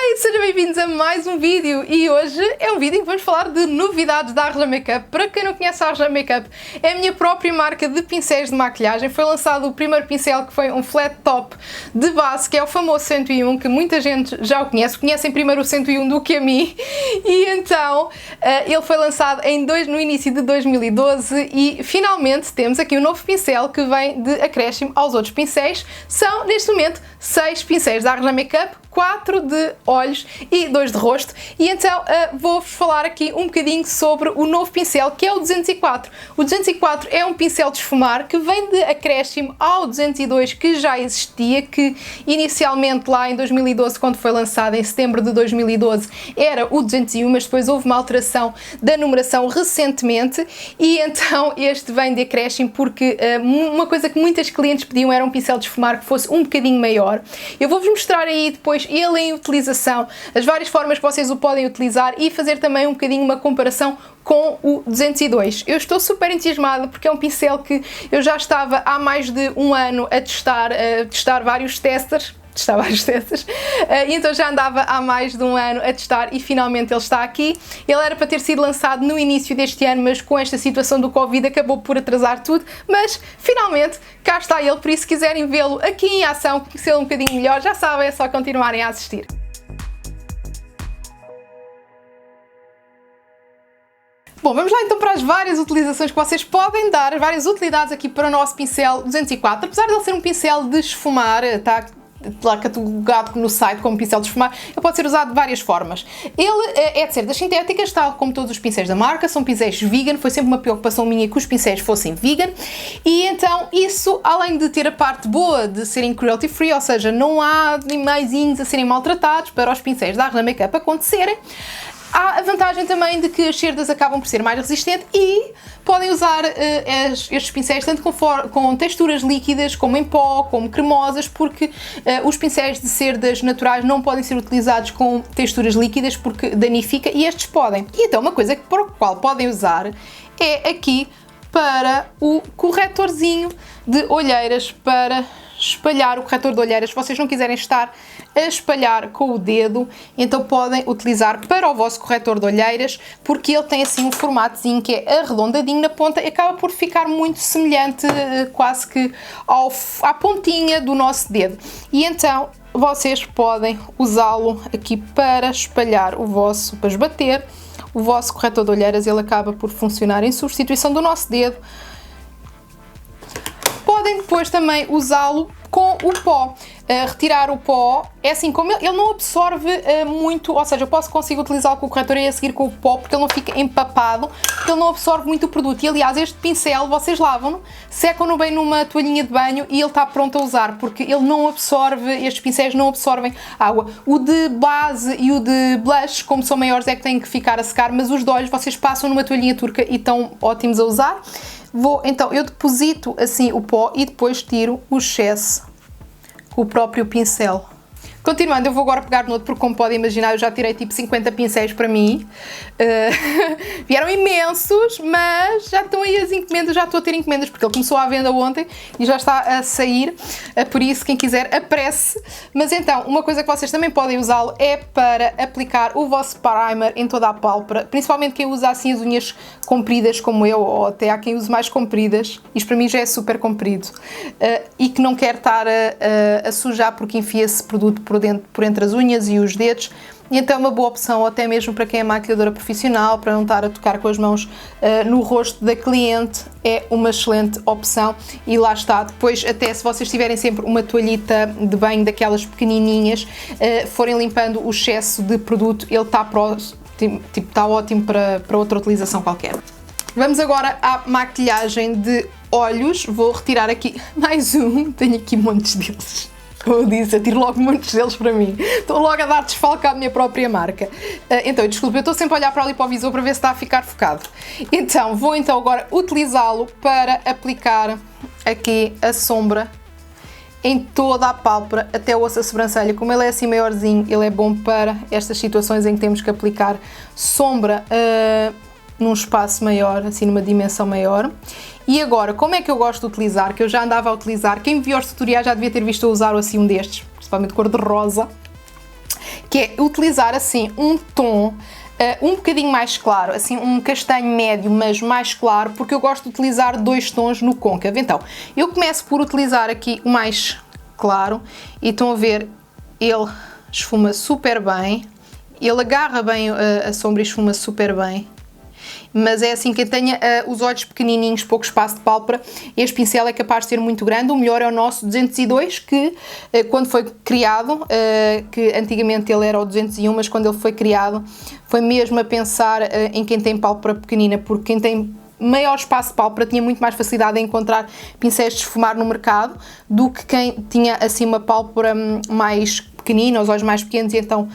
Hi, sejam bem-vindos a mais um vídeo e hoje é um vídeo em que vamos falar de novidades da Arja Makeup. Para quem não conhece a Arja Makeup, é a minha própria marca de pincéis de maquilhagem. Foi lançado o primeiro pincel que foi um flat top de base, que é o famoso 101, que muita gente já o conhece. Conhecem primeiro o 101 do que a mim. E então, ele foi lançado no início de 2012 e finalmente temos aqui um novo pincel que vem de acréscimo aos outros pincéis. São, neste momento, 6 pincéis da Arja Makeup, 4 de olhos e 2 de rosto, e então vou-vos falar aqui um bocadinho sobre o novo pincel, que é o 204. O 204 é um pincel de esfumar que vem de acréscimo ao 202 que já existia, que inicialmente lá em 2012, quando foi lançado em setembro de 2012, era o 201, mas depois houve uma alteração da numeração recentemente, e então este vem de acréscimo porque uma coisa que muitas clientes pediam era um pincel de esfumar que fosse um bocadinho maior. Eu vou-vos mostrar aí depois ele em utilização, as várias formas que vocês o podem utilizar e fazer também um bocadinho uma comparação com o 202. Eu estou super entusiasmada porque é um pincel que eu já estava há mais de um ano a testar vários testers. E então já andava há mais de um ano a testar e finalmente ele está aqui. Ele era para ter sido lançado no início deste ano, mas com esta situação do Covid acabou por atrasar tudo, mas finalmente cá está ele, por isso se quiserem vê-lo aqui em ação, conhecê-lo um bocadinho melhor, já sabem, é só continuarem a assistir. Bom, vamos lá então para as várias utilizações que vocês podem dar, as várias utilidades aqui para o nosso pincel 204. Apesar de ele ser um pincel de esfumar, está lá catalogado no site como pincel de esfumar, ele pode ser usado de várias formas. Ele é de ser das sintéticas, tal como todos os pincéis da marca, são pincéis vegan, foi sempre uma preocupação minha que os pincéis fossem vegan, e então isso, além de ter a parte boa de serem cruelty free, ou seja, não há animaizinhos a serem maltratados para os pincéis da Arja Makeup acontecerem, há a vantagem também de que as cerdas acabam por ser mais resistentes e podem usar estes pincéis tanto com texturas líquidas, como em pó, como cremosas, porque os pincéis de cerdas naturais não podem ser utilizados com texturas líquidas porque danifica, e estes podem. E então uma coisa para o qual podem usar é aqui para o corretorzinho de olheiras, para espalhar o corretor de olheiras. Se vocês não quiserem estar a espalhar com o dedo, então podem utilizar para o vosso corretor de olheiras, porque ele tem assim um formatozinho que é arredondadinho na ponta e acaba por ficar muito semelhante quase que à pontinha do nosso dedo. E então vocês podem usá-lo aqui para espalhar para esbater o vosso corretor de olheiras. Ele acaba por funcionar em substituição do nosso dedo. Podem depois também usá-lo com o pó. Retirar o pó, é assim, como ele não absorve muito, ou seja, eu consigo utilizá-lo com o corretor e a seguir com o pó, porque ele não fica empapado, porque ele não absorve muito o produto. E aliás, este pincel, vocês lavam-no, secam-no bem numa toalhinha de banho e ele está pronto a usar, porque ele não absorve, estes pincéis não absorvem água. O de base e o de blush, como são maiores, é que têm que ficar a secar, mas os de olhos vocês passam numa toalhinha turca e estão ótimos a usar. Então, eu deposito assim o pó e depois tiro o excesso com o próprio pincel. Continuando, eu vou agora pegar no outro, porque como podem imaginar eu já tirei tipo 50 pincéis para mim. Vieram imensos, mas já estão aí as encomendas, já estou a ter encomendas, porque ele começou à venda ontem e já está a sair, por isso quem quiser apresse. Mas então, uma coisa que vocês também podem usá-lo é para aplicar o vosso primer em toda a pálpebra, principalmente quem usa assim as unhas compridas como eu, ou até há quem use mais compridas, isto para mim já é super comprido, e que não quer estar a sujar porque enfia esse produto por entre as unhas e os dedos, e então é uma boa opção até mesmo para quem é maquilhadora profissional, para não estar a tocar com as mãos no rosto da cliente, é uma excelente opção. E lá está, depois até se vocês tiverem sempre uma toalhita de banho daquelas pequenininhas, forem limpando o excesso de produto, ele está ótimo para outra utilização qualquer. Vamos agora à maquilhagem de olhos. Vou retirar aqui mais um, tenho aqui montes deles. Como eu disse, eu tiro logo muitos deles para mim. Estou logo a dar desfalque à minha própria marca. Então, desculpa, eu estou sempre a olhar para ali para o visor para ver se está a ficar focado. Então, vou então agora utilizá-lo para aplicar aqui a sombra em toda a pálpebra, até o osso da sobrancelha. Como ele é assim maiorzinho, ele é bom para estas situações em que temos que aplicar sombra num espaço maior, assim numa dimensão maior. E agora, como é que eu gosto de utilizar, que eu já andava a utilizar, quem me viu os tutoriais já devia ter visto eu usar assim um destes, principalmente cor de rosa, que é utilizar assim um tom um bocadinho mais claro, assim um castanho médio, mas mais claro, porque eu gosto de utilizar 2 tons no côncavo. Então, eu começo por utilizar aqui o mais claro e estão a ver, ele esfuma super bem, ele agarra bem a sombra e esfuma super bem. Mas é assim, quem tenha os olhos pequenininhos, pouco espaço de pálpebra, este pincel é capaz de ser muito grande. O melhor é o nosso 202, que quando foi criado, que antigamente ele era o 201, mas quando ele foi criado foi mesmo a pensar em quem tem pálpebra pequenina, porque quem tem maior espaço de pálpebra tinha muito mais facilidade em encontrar pincéis de esfumar no mercado do que quem tinha assim uma pálpebra mais pequenina, os olhos mais pequenos, e então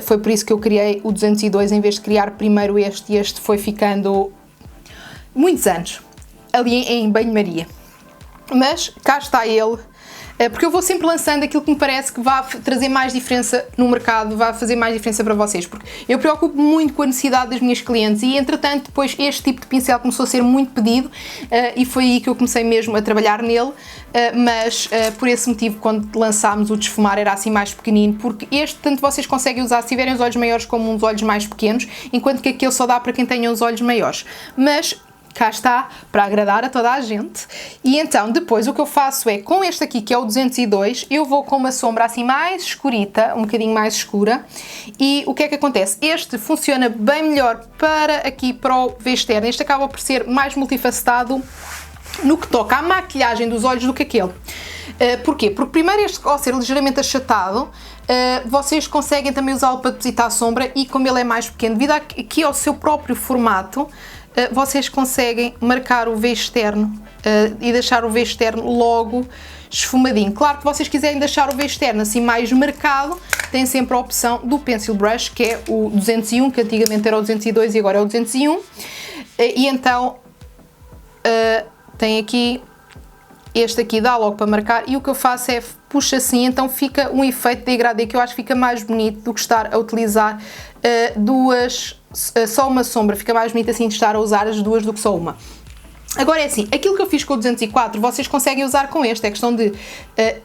foi por isso que eu criei o 202 em vez de criar primeiro este, e este foi ficando muitos anos ali em banho-maria. Mas cá está ele, porque eu vou sempre lançando aquilo que me parece que vai trazer mais diferença no mercado, vai fazer mais diferença para vocês, porque eu preocupo muito com a necessidade das minhas clientes e entretanto depois este tipo de pincel começou a ser muito pedido e foi aí que eu comecei mesmo a trabalhar nele, mas por esse motivo quando lançámos o desfumar era assim mais pequenino, porque este tanto vocês conseguem usar se tiverem os olhos maiores como uns olhos mais pequenos, enquanto que aquele só dá para quem tenha os olhos maiores, mas cá está, para agradar a toda a gente. E então depois o que eu faço é, com este aqui que é o 202, eu vou com uma sombra assim mais escurita, um bocadinho mais escura, e o que é que acontece? Este funciona bem melhor para aqui, para o V externo, este acaba por ser mais multifacetado no que toca à maquilhagem dos olhos do que aquele. Porquê? Porque primeiro este, ao ser ligeiramente achatado, vocês conseguem também usá-lo para depositar a sombra e como ele é mais pequeno, devido aqui ao seu próprio formato, vocês conseguem marcar o V externo e deixar o V externo logo esfumadinho. Claro que vocês quiserem deixar o V externo assim mais marcado, têm sempre a opção do Pencil Brush, que é o 201, que antigamente era o 202 e agora é o 201. E então tem aqui, este aqui dá logo para marcar e o que eu faço é puxo assim, então fica um efeito de degradê que eu acho que fica mais bonito do que estar a utilizar só uma sombra, fica mais bonito assim de estar a usar as duas do que só uma. Agora é assim, aquilo que eu fiz com o 204 vocês conseguem usar com este, é questão de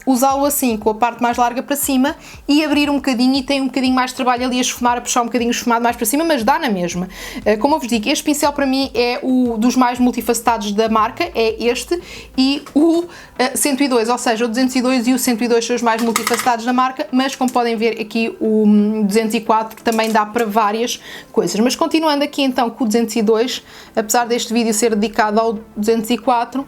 usá-lo assim, com a parte mais larga para cima e abrir um bocadinho, e tem um bocadinho mais de trabalho ali a esfumar, a puxar um bocadinho o esfumado mais para cima, mas dá na mesma. Como eu vos digo, este pincel para mim é o dos mais multifacetados da marca, é este e o 102, ou seja, o 202 e o 102 são os mais multifacetados da marca, mas como podem ver aqui o 204 que também dá para várias coisas. Mas continuando aqui então com o 202, apesar deste vídeo ser dedicado ao 204,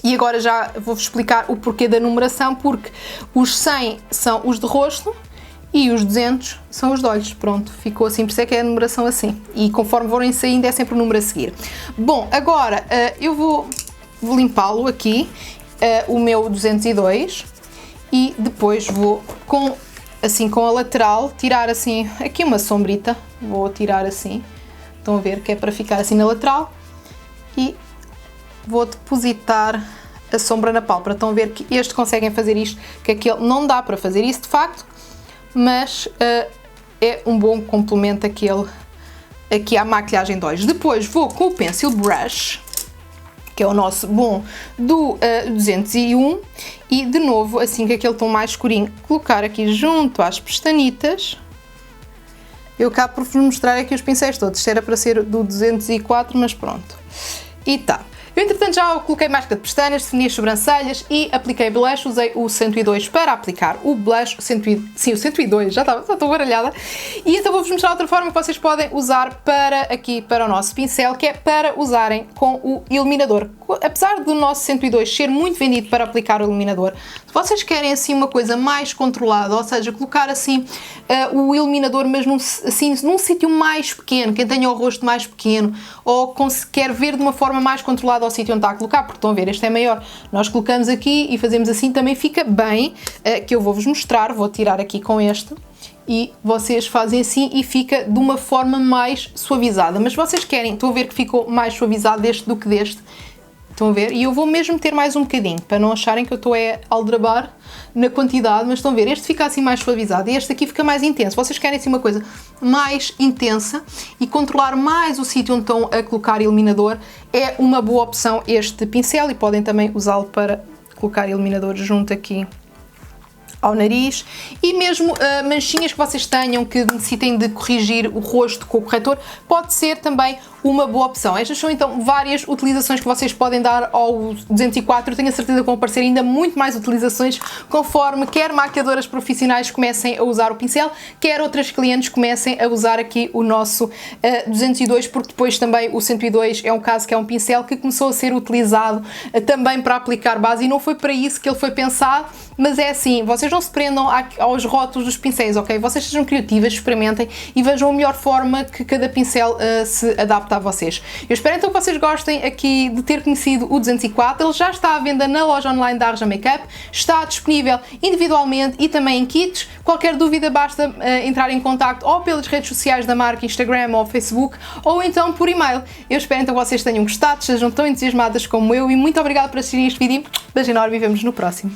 e agora já vou-vos explicar o porquê da numeração, porque os 100 são os de rosto e os 200 são os de olhos. Pronto, ficou assim, por isso é que é a numeração assim, e conforme forem saindo é sempre o número a seguir. Bom, agora eu vou limpá-lo aqui, o meu 202, e depois vou com a lateral tirar assim, aqui uma sombrita, vou tirar assim, estão a ver que é para ficar assim na lateral, e vou depositar a sombra na pálpebra. Estão a ver que este conseguem fazer isto, que aquele não dá para fazer isso de facto, mas é um bom complemento aqui à maquilhagem de olhos. Depois vou com o Pencil Brush, que é o nosso bom do 201, e de novo, assim que aquele tom mais escurinho, colocar aqui junto às pestanitas. Eu acabo por vos mostrar aqui os pincéis todos, isto era para ser do 204, mas pronto. E tá. Eu entretanto já coloquei máscara de pestanas, defini as sobrancelhas e apliquei blush, usei o 102 para aplicar o blush, sim, o 102, já estou baralhada. E então vou-vos mostrar outra forma que vocês podem usar para o nosso pincel, que é para usarem com o iluminador. Apesar do nosso 102 ser muito vendido para aplicar o iluminador, se vocês querem assim uma coisa mais controlada, ou seja, colocar assim o iluminador mas num sítio mais pequeno, quem tenha o rosto mais pequeno, ou quer ver de uma forma mais controlada ao sítio onde está a colocar, porque estão a ver, este é maior, nós colocamos aqui e fazemos assim, também fica bem, que eu vou-vos mostrar, vou tirar aqui com este, e vocês fazem assim e fica de uma forma mais suavizada, mas vocês querem, estão a ver que ficou mais suavizado deste do que deste, estão a ver? E eu vou mesmo ter mais um bocadinho, para não acharem que eu estou a aldrabar na quantidade, mas estão a ver, este fica assim mais suavizado e este aqui fica mais intenso. Vocês querem assim uma coisa mais intensa e controlar mais o sítio onde estão a colocar iluminador, é uma boa opção este pincel, e podem também usá-lo para colocar iluminador junto aqui ao nariz, e mesmo manchinhas que vocês tenham que necessitem de corrigir o rosto com o corretor, pode ser também uma boa opção. Estas são então várias utilizações que vocês podem dar ao 204. Eu tenho a certeza que vão aparecer ainda muito mais utilizações conforme quer maquiadoras profissionais comecem a usar o pincel, quer outras clientes comecem a usar aqui o nosso 202, porque depois também o 102 é um caso que é um pincel que começou a ser utilizado também para aplicar base, e não foi para isso que ele foi pensado, mas é assim, vocês não se prendam aos rótulos dos pincéis, ok? Vocês sejam criativas, experimentem e vejam a melhor forma que cada pincel se adapta a vocês. Eu espero então que vocês gostem aqui de ter conhecido o 204, ele já está à venda na loja online da Arja Makeup, está disponível individualmente e também em kits. Qualquer dúvida basta entrar em contacto ou pelas redes sociais da marca, Instagram ou Facebook, ou então por e-mail. Eu espero então que vocês tenham gostado, sejam tão entusiasmadas como eu, e muito obrigada por assistirem este vídeo. Beijo enorme e vemos no próximo.